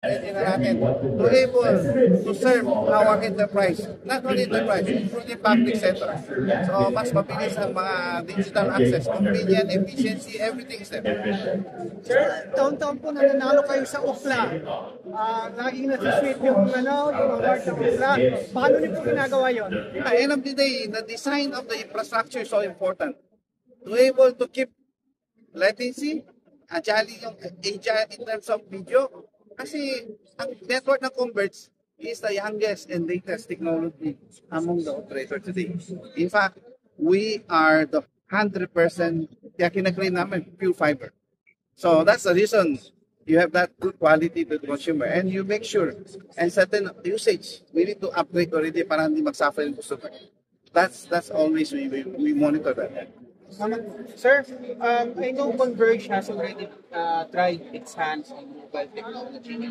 natin to able to serve our enterprise, not only enterprise, including public sector. So, mas mabilis ang mga digital access, convenient, efficiency, everything is there. Sir, taon-taon po nananalo kayo sa UFLA. Laging nasisweet yung award sa UFLA. Paano niyo po ginagawa yun? At the end of the day, the design of the infrastructure is so important. To able to keep latency, agile in terms of video, kasi ang network ng Converge is the youngest and latest technology among the operators today. In fact, we are the 100%, kaya kinaklaim namin, pure fiber. So that's the reason you have that good quality to the consumer, and you make sure, and certain usage, we need to upgrade already para hindi mag-suffer yung customer. That's always we monitor that. Sir, I know Converge has already tried its hands on mobile technology.